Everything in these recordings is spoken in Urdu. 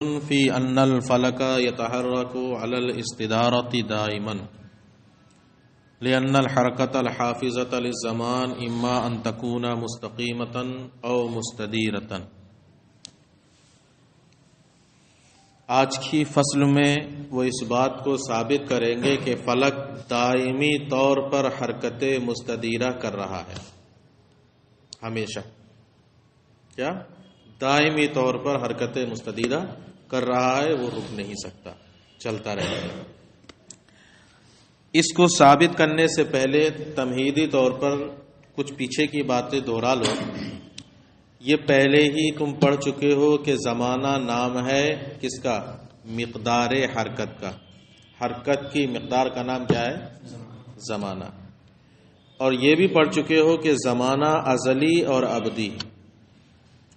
في أن الفلك يتحرك على الاستدارة دائما لأن الحركة الحافظة للزمان إما أن تكون مستقيمة أو مستديرة۔ آج کی فصل میں وہ اس بات کو ثابت کریں گے کہ فلک دائمی طور پر حرکت مستدیرہ کر رہا ہے، ہمیشہ کیا دائمی طور پر حرکت مستدیرہ کر رہا ہے، وہ رک نہیں سکتا، چلتا رہے گا۔ اس کو ثابت کرنے سے پہلے تمہیدی طور پر کچھ پیچھے کی باتیں دہرا لو۔ یہ پہلے ہی تم پڑھ چکے ہو کہ زمانہ نام ہے کس کا؟ مقدار حرکت کا۔ حرکت کی مقدار کا نام کیا ہے؟ زمانہ۔ اور یہ بھی پڑھ چکے ہو کہ زمانہ ازلی اور ابدی،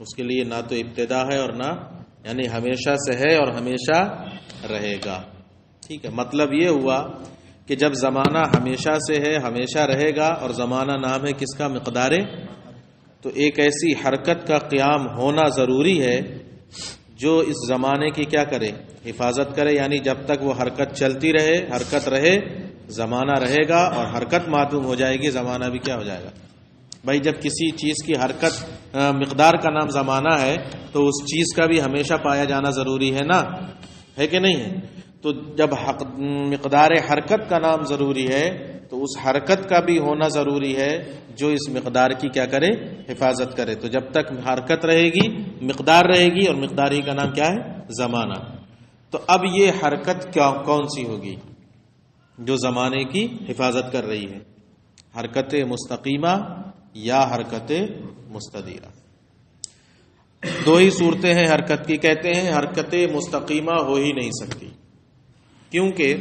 اس کے لیے نہ تو ابتدا ہے اور نہ یعنی ہمیشہ سے ہے اور ہمیشہ رہے گا۔ ٹھیک ہے، مطلب یہ ہوا کہ جب زمانہ ہمیشہ سے ہے، ہمیشہ رہے گا، اور زمانہ نام ہے کس کا؟ مقدار، تو ایک ایسی حرکت کا قیام ہونا ضروری ہے جو اس زمانے کی کیا کرے؟ حفاظت کرے، یعنی جب تک وہ حرکت چلتی رہے، حرکت رہے، زمانہ رہے گا، اور حرکت معدوم ہو جائے گی، زمانہ بھی کیا ہو جائے گا؟ بھائی جب کسی چیز کی حرکت مقدار کا نام زمانہ ہے تو اس چیز کا بھی ہمیشہ پایا جانا ضروری ہے نا، ہے کہ نہیں ہے؟ تو جب مقدار حرکت کا نام ضروری ہے تو اس حرکت کا بھی ہونا ضروری ہے جو اس مقدار کی کیا کرے؟ حفاظت کرے۔ تو جب تک حرکت رہے گی مقدار رہے گی، اور مقدار ہی کا نام کیا ہے؟ زمانہ۔ تو اب یہ حرکت کون سی ہوگی جو زمانے کی حفاظت کر رہی ہے؟ حرکت مستقیمہ یا حرکت مستدیرہ؟ دو ہی صورتیں ہیں حرکت کی۔ کہتے ہیں حرکت مستقیمہ ہو ہی نہیں سکتی، کیونکہ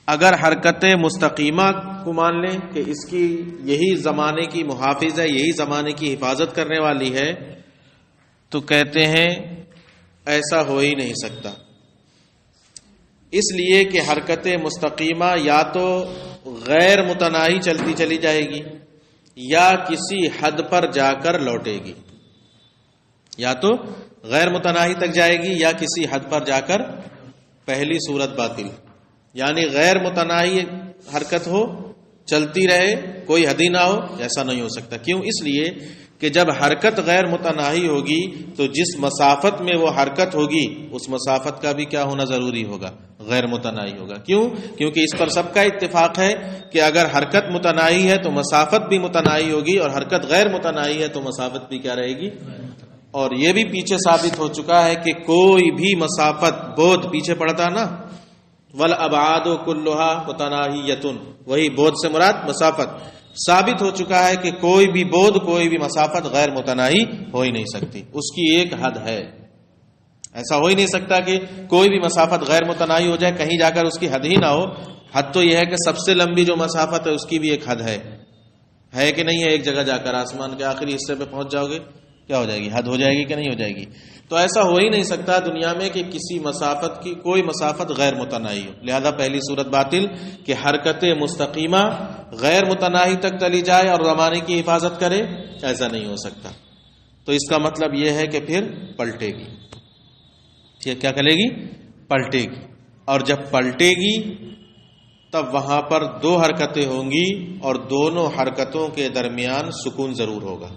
اگر حرکت مستقیمہ کو مان لیں کہ اس کی یہی زمانے کی محافظ ہے، یہی زمانے کی حفاظت کرنے والی ہے، تو کہتے ہیں ایسا ہو ہی نہیں سکتا، اس لیے کہ حرکت مستقیمہ یا تو غیر متناہی چلتی چلی جائے گی یا کسی حد پر جا کر لوٹے گی، یا تو غیر متناہی تک جائے گی یا کسی حد پر جا کر، پہلی صورت باطل، یعنی غیر متناہی حرکت ہو، چلتی رہے، کوئی حد ہی نہ ہو، ایسا نہیں ہو سکتا۔ کیوں؟ اس لیے کہ جب حرکت غیر متناہی ہوگی تو جس مسافت میں وہ حرکت ہوگی اس مسافت کا بھی کیا ہونا ضروری ہوگا؟ غیر متناہی ہوگا۔ کیوں؟ کیونکہ اس پر سب کا اتفاق ہے کہ اگر حرکت متناہی ہے تو مسافت بھی متناہی ہوگی، اور حرکت غیر متناہی ہے تو مسافت بھی کیا رہے گی؟ اور یہ بھی پیچھے ثابت ہو چکا ہے کہ کوئی بھی مسافت، بود پیچھے پڑتا نا، والابعاد كلها متناہیۃ، وہی بود سے مراد مسافت، ثابت ہو چکا ہے کہ کوئی بھی بود، کوئی بھی مسافت غیر متناہی ہو ہی نہیں سکتی، اس کی ایک حد ہے۔ ایسا ہو ہی نہیں سکتا کہ کوئی بھی مسافت غیر متناہی ہو جائے، کہیں جا کر اس کی حد ہی نہ ہو۔ حد تو یہ ہے کہ سب سے لمبی جو مسافت ہے اس کی بھی ایک حد ہے کہ نہیں ہے؟ ایک جگہ جا کر آسمان کے آخری حصے پہ پہنچ جاؤ گے، کیا ہو جائے گی؟ حد ہو جائے گی کہ نہیں ہو جائے گی؟ تو ایسا ہو ہی نہیں سکتا دنیا میں کہ کسی مسافت کی کوئی مسافت غیر متناہی ہو۔ لہذا پہلی صورت باطل کہ حرکت مستقیمہ غیر متناہی تک چلی جائے اور زمانے کی حفاظت کرے، ایسا نہیں ہو سکتا۔ تو اس کا مطلب یہ ہے کہ پھر پلٹے گی، یہ کیا کرے گی؟ پلٹے گی، اور جب پلٹے گی تب وہاں پر دو حرکتیں ہوں گی، اور دونوں حرکتوں کے درمیان سکون ضرور ہوگا۔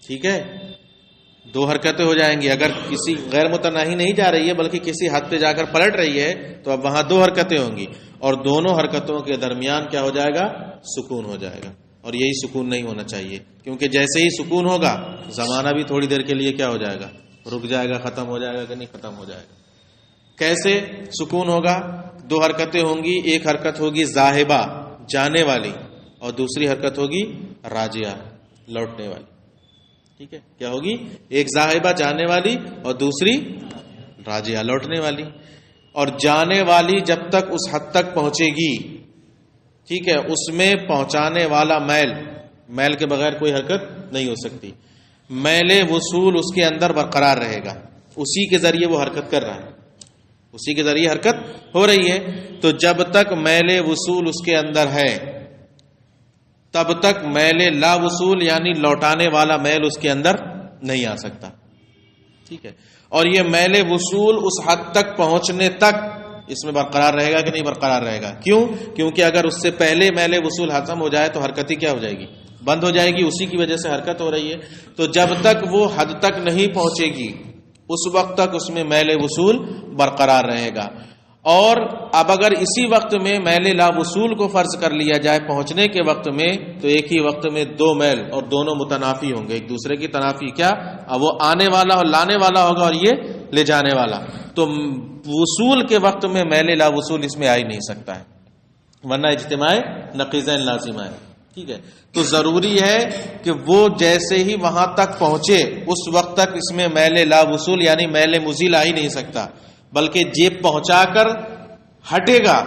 ٹھیک ہے، دو حرکتیں ہو جائیں گی، اگر کسی غیر متناہی نہیں جا رہی ہے بلکہ کسی حد پہ جا کر پلٹ رہی ہے تو اب وہاں دو حرکتیں ہوں گی، اور دونوں حرکتوں کے درمیان کیا ہو جائے گا؟ سکون ہو جائے گا۔ اور یہی سکون نہیں ہونا چاہیے، کیونکہ جیسے ہی سکون ہوگا زمانہ بھی تھوڑی دیر کے لیے کیا ہو جائے گا؟ رک جائے گا، ختم ہو جائے گا کہ نہیں ختم ہو جائے گا۔ کیسے سکون ہوگا؟ دو حرکتیں ہوں گی، ایک حرکت ہوگی ذاہبہ، جانے والی، اور دوسری حرکت ہوگی راجعہ، لوٹنے والی۔ ٹھیک ہے، کیا ہوگی؟ ایک ذاہبہ جانے والی اور دوسری راجعہ لوٹنے والی۔ اور جانے والی جب تک اس حد تک پہنچے گی، ٹھیک ہے، اس میں پہنچانے والا میل کے بغیر کوئی حرکت نہیں ہو سکتی، میل وصول اس کے اندر برقرار رہے گا، اسی کے ذریعے وہ حرکت کر رہا ہے، اسی کے ذریعے حرکت ہو رہی ہے۔ تو جب تک میل وصول اس کے اندر ہے تب تک میل لا وصول یعنی لوٹانے والا میل اس کے اندر نہیں آ سکتا۔ ٹھیک ہے. اور یہ میل وصول اس حد تک پہنچنے تک اس میں برقرار رہے گا کہ نہیں برقرار رہے گا؟ کیوں؟ کیونکہ اگر اس سے پہلے میل وصول ختم ہو جائے تو حرکت ہی کیا ہو جائے گی؟ بند ہو جائے گی. اسی کی وجہ سے حرکت ہو رہی ہے. تو جب تک وہ حد تک نہیں پہنچے گی اس وقت تک اس میں میل وصول برقرار رہے گا. اور اب اگر اسی وقت میں میل لا وصول کو فرض کر لیا جائے پہنچنے کے وقت میں، تو ایک ہی وقت میں دو میل اور دونوں متنافی ہوں گے، ایک دوسرے کی تنافی. کیا؟ اب وہ آنے والا اور لانے والا ہوگا اور یہ لے جانے والا. تو وصول کے وقت میں میل لا وصول اس میں آ ہی نہیں سکتا ہے، ورنہ اجتماع نقیضین لازمہ ہے. ٹھیک ہے. تو ضروری ہے کہ وہ جیسے ہی وہاں تک پہنچے اس وقت تک اس میں میل لا وصول یعنی میل مزیل آ ہی نہیں سکتا، بلکہ جیب پہنچا کر ہٹے گا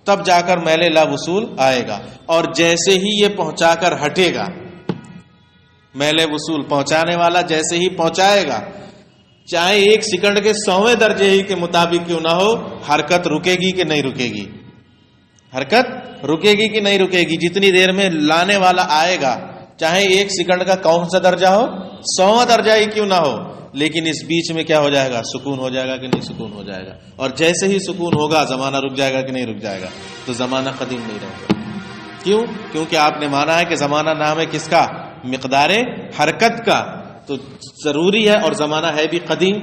تب جا کر میل لا وصول آئے گا. اور جیسے ہی یہ پہنچا کر ہٹے گا، میل وصول پہنچانے والا جیسے ہی پہنچائے گا، چاہے 1 سیکنڈ کے 100ویں درجے ہی کے مطابق کیوں نہ ہو، حرکت رکے گی کہ نہیں رکے گی؟ حرکت رکے گی کہ نہیں رکے گی؟ جتنی دیر میں لانے والا آئے گا، چاہے 1 سیکنڈ کا کون سا درجہ ہو، 100واں درجہ ہی کیوں نہ ہو، لیکن اس بیچ میں کیا ہو جائے گا؟ سکون ہو جائے گا کہ نہیں سکون ہو جائے گا؟ اور جیسے ہی سکون ہوگا زمانہ رک جائے گا کہ نہیں رک جائے گا؟ تو زمانہ قدیم نہیں رہے گا. کیوں؟ کیونکہ آپ نے مانا ہے کہ زمانہ نام ہے کس کا؟ مقدار حرکت کا. تو ضروری ہے، اور زمانہ ہے بھی قدیم.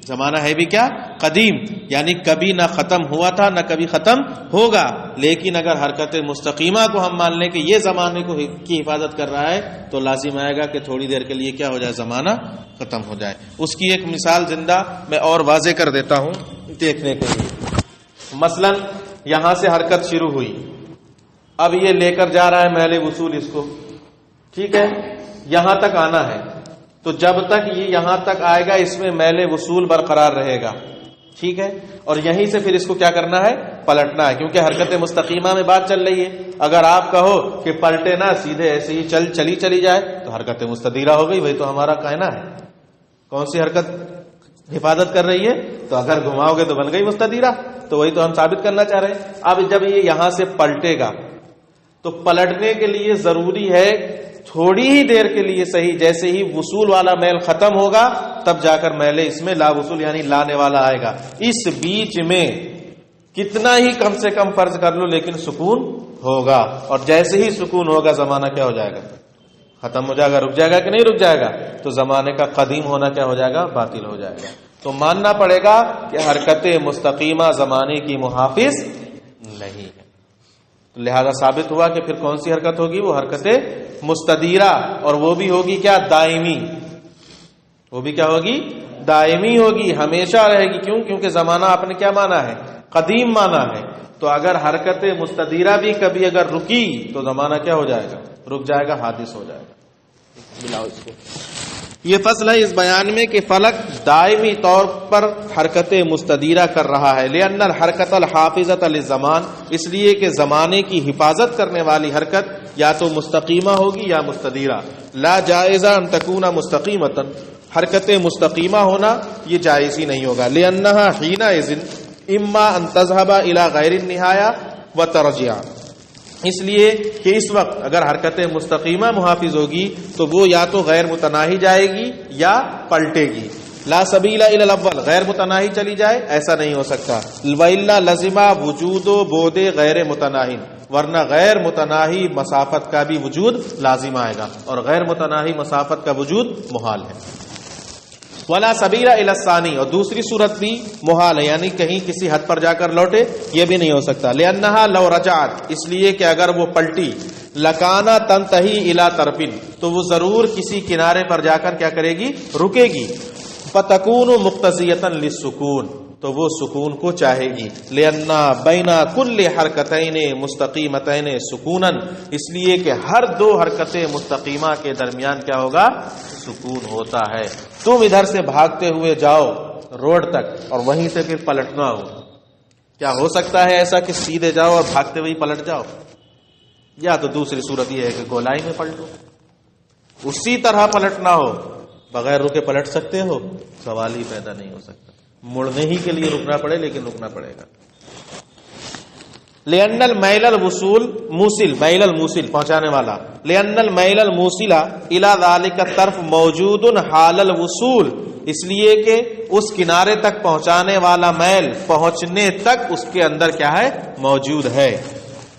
زمانہ ہے بھی کیا؟ قدیم، یعنی کبھی نہ ختم ہوا تھا نہ کبھی ختم ہوگا. لیکن اگر حرکت مستقیمہ کو ہم مان لیں کہ یہ زمانے کو کی حفاظت کر رہا ہے تو لازم آئے گا کہ تھوڑی دیر کے لیے کیا ہو جائے؟ زمانہ ختم ہو جائے. اس کی ایک مثال زندہ میں اور واضح کر دیتا ہوں دیکھنے کے لیے. مثلا یہاں سے حرکت شروع ہوئی، اب یہ لے کر جا رہا ہے میل وصول اس کو. ٹھیک ہے. یہاں تک آنا ہے، تو جب تک یہ یہاں تک آئے گا اس میں میل وصول برقرار رہے گا. ٹھیک ہے. اور یہیں سے پھر اس کو کیا کرنا ہے؟ پلٹنا ہے، کیونکہ حرکت مستقیمہ میں بات چل رہی ہے. اگر آپ کہو کہ پلٹے نہ سیدھے ایسے ہی چلی جائے تو حرکت مستدیرہ ہو گئی. وہی تو ہمارا کہنا ہے. کون سی حرکت حفاظت کر رہی ہے؟ تو اگر گھماؤ گے تو بن گئی مستدیرہ. تو وہی تو ہم ثابت کرنا چاہ رہے ہیں. اب جب یہ یہاں سے پلٹے گا تو پلٹنے کے لیے ضروری ہے تھوڑی ہی دیر کے لیے صحیح، جیسے ہی وصول والا میل ختم ہوگا تب جا کر میل اس میں لا وصول یعنی لانے والا آئے گا. اس بیچ میں کتنا ہی کم سے کم فرض کر لو لیکن سکون ہوگا. اور جیسے ہی سکون ہوگا زمانہ کیا ہو جائے گا؟ ختم ہو جائے گا. رک جائے گا کہ نہیں رک جائے گا؟ تو زمانے کا قدیم ہونا کیا ہو جائے گا؟ باطل ہو جائے گا. تو ماننا پڑے گا کہ حرکت مستقیمہ زمانے کی محافظ نہیں ہے. لہذا ثابت ہوا کہ پھر کون سی حرکت ہوگی؟ وہ حرکت مستدیرہ. اور وہ بھی ہوگی کیا؟ دائمی. وہ بھی کیا ہوگی؟ دائمی ہوگی، ہمیشہ رہے گی. کیوں؟ کیونکہ زمانہ آپ نے کیا مانا ہے؟ قدیم مانا ہے. تو اگر حرکت مستدیرہ بھی کبھی اگر رکی تو زمانہ کیا ہو جائے گا؟ رک جائے گا، حادث ہو جائے گا. ملاؤ اس کو. یہ فصل ہے اس بیان میں کہ فلک دائمی طور پر حرکت مستدیرہ کر رہا ہے. لأن الحرکت الحافظۃ للزمان، اس لیے کہ زمانے کی حفاظت کرنے والی حرکت یا تو مستقیمہ ہوگی یا مستدیرہ. لا جائزہ ان تکون مستقیمۃ، حرکت مستقیمہ ہونا یہ جائز ہی نہیں ہوگا. لأنها حینئذ اما ان تذهب الى غیر النہایہ وترجع، اس لیے کہ اس وقت اگر حرکت مستقیمہ محافظ ہوگی تو وہ یا تو غیر متناہی جائے گی یا پلٹے گی. لا سبیل الی الاول، غیر متناہی چلی جائے ایسا نہیں ہو سکتا. والا لازمہ وجود و بود غیر متناہی، ورنہ غیر متناہی مسافت کا بھی وجود لازم آئے گا، اور غیر متناہی مسافت کا وجود محال ہے. ولا سبیل الی الثانی، اور دوسری صورت بھی محال ہے، یعنی کہیں کسی حد پر جا کر لوٹے یہ بھی نہیں ہو سکتا. لأنها لو رجعت، اس لیے کہ اگر وہ پلٹی، لکانا تنتہی الی طرفن، تو وہ ضرور کسی کنارے پر جا کر کیا کرے گی؟ رکے گی. فتکون مقتضیۃ للسکون، تو وہ سکون کو چاہے گی. لأن بین کل حرکتین مستقیمتین سکونا، اس لیے کہ ہر دو حرکتیں مستقیمہ کے درمیان کیا ہوگا؟ سکون ہوتا ہے. تم ادھر سے بھاگتے ہوئے جاؤ روڈ تک اور وہیں سے پھر پلٹنا ہو، کیا ہو سکتا ہے ایسا کہ سیدھے جاؤ اور بھاگتے ہوئے پلٹ جاؤ؟ یا تو دوسری صورت یہ ہے کہ گولائی میں پلٹو. اسی طرح پلٹنا ہو، بغیر رکے پلٹ سکتے ہو؟ سوال ہی پیدا نہیں ہو سکتا. مڑنے ہی کے لیے رکنا پڑے، لیکن رکنا پڑے گا. لأن المیل الوصول موصل، میل الموصل پہنچانے والا. لأن المیل الموصل إلى ذلك الطرف موجود حال الوصول، اس لیے کہ اس کنارے تک پہنچانے والا میل پہنچنے تک اس کے اندر کیا ہے؟ موجود ہے.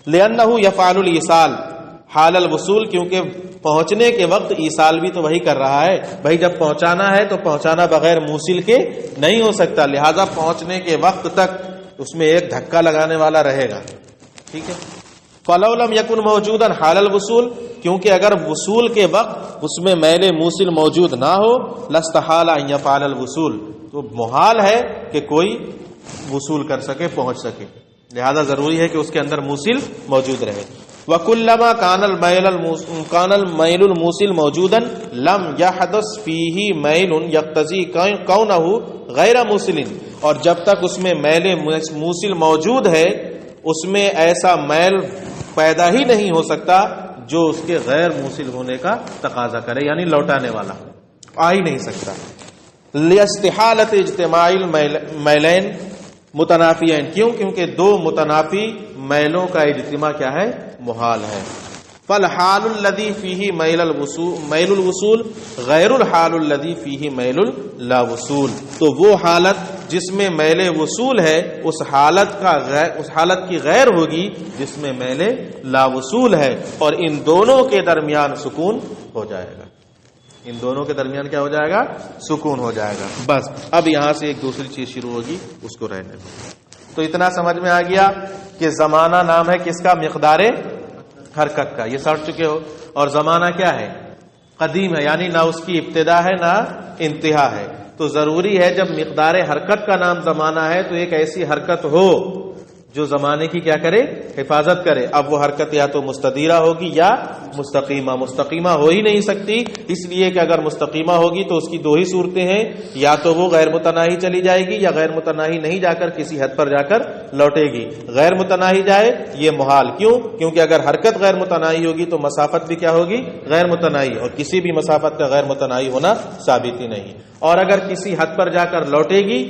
لأنه يفعل الإيصال حال الوصول، کیونکہ پہنچنے کے وقت ایصال بھی تو وہی کر رہا ہے. بھائی جب پہنچانا ہے تو پہنچانا بغیر موصل کے نہیں ہو سکتا، لہذا پہنچنے کے وقت تک اس میں ایک دھکا لگانے والا رہے گا. ٹھیک ہے. فَلَوْ لَمْ يَكُنْ مَوْجُودًا حَالَ الْوُصُولِ، کیونکہ اگر وصول کے وقت اس میں میل موصل موجود نہ ہو، لَاسْتَحَالَ أَن يَفْعَلَ الْوُصُولَ، تو محال ہے کہ کوئی وصول کر سکے، پہنچ سکے. لہذا ضروری ہے کہ اس کے اندر موصل موجود رہے. وَكُلَّمَا كَانَ الْمَيْلُ الْمُوصِلُ مَوْجُودًا لَمْ يَحْدُثْ فِيهِ مَيْلٌ يَقْتَضِي كَوْنَهُ غَيْرَ مُوصِلٍ، اور جب تک اس میں میل موصل موجود ہے اس میں ایسا میل پیدا ہی نہیں ہو سکتا جو اس کے غیر موصل ہونے کا تقاضا کرے، یعنی لوٹانے والا آ ہی نہیں سکتا. لِاسْتِحَالَةِ اجْتِمَاعِ الْمَيْلَيْنِ متنافیین، کیوں؟ کیونکہ دو متنافی میلوں کا اجتماع کیا ہے؟ محال ہے. فالحال الذي فيه میل الوصول غیر الحال الذي فيه میل لا وصول، تو وہ حالت جس میں میل وصول ہے اس حالت کی غیر ہوگی جس میں میل لا وصول ہے، اور ان دونوں کے درمیان سکون ہو جائے گا. ان دونوں کے درمیان کیا ہو جائے گا؟ سکون ہو جائے گا. بس اب یہاں سے ایک دوسری چیز شروع ہوگی، اس کو رہنے دو. تو اتنا سمجھ میں آ گیا کہ زمانہ نام ہے کس کا؟ مقدار حرکت کا. یہ سمجھ چکے ہو. اور زمانہ کیا ہے؟ قدیم ہے، یعنی نہ اس کی ابتدا ہے نہ انتہا ہے. تو ضروری ہے جب مقدار حرکت کا نام زمانہ ہے تو ایک ایسی حرکت ہو جو زمانے کی کیا کرے؟ حفاظت کرے. اب وہ حرکت یا تو مستدیرہ ہوگی یا مستقیمہ. مستقیمہ ہو ہی نہیں سکتی، اس لیے کہ اگر مستقیمہ ہوگی تو اس کی دو ہی صورتیں ہیں، یا تو وہ غیر متناہی چلی جائے گی یا غیر متناہی نہیں جا کر کسی حد پر جا کر لوٹے گی. غیر متناہی جائے یہ محال. کیوں؟ کیونکہ اگر حرکت غیر متناہی ہوگی تو مسافت بھی کیا ہوگی؟ غیر متناہی، اور کسی بھی مسافت کا غیر متناہی ہونا ثابت ہی نہیں. اور اگر کسی حد پر جا کر لوٹے گی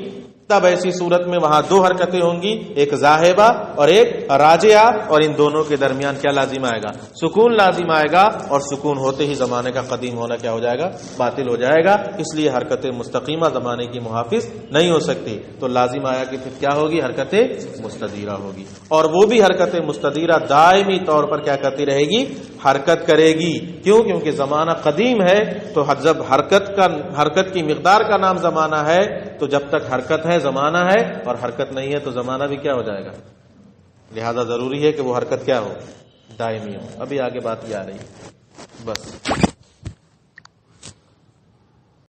تب ایسی صورت میں وہاں دو حرکتیں ہوں گی، ایک ذاہبہ اور ایک راجعہ، اور ان دونوں کے درمیان کیا لازم آئے گا؟ سکون لازم آئے گا. اور سکون ہوتے ہی زمانے کا قدیم ہونا کیا ہو جائے گا؟ باطل ہو جائے گا. اس لیے حرکت مستقیمہ زمانے کی محافظ نہیں ہو سکتی. تو لازم آیا کہ پھر کیا ہوگی؟ حرکت مستدیرہ ہوگی. اور وہ بھی حرکت مستدیرہ دائمی طور پر کیا کرتی رہے گی؟ حرکت کرے گی. کیوں؟ کیونکہ زمانہ قدیم ہے. تو جب حرکت کی مقدار کا نام زمانہ ہے تو جب تک حرکت ہے زمانہ ہے، اور حرکت نہیں ہے تو زمانہ بھی کیا ہو جائے گا؟ لہذا ضروری ہے کہ وہ حرکت کیا ہو؟ دائمی ہو. ابھی آگے بات یہ آ رہی ہے. بس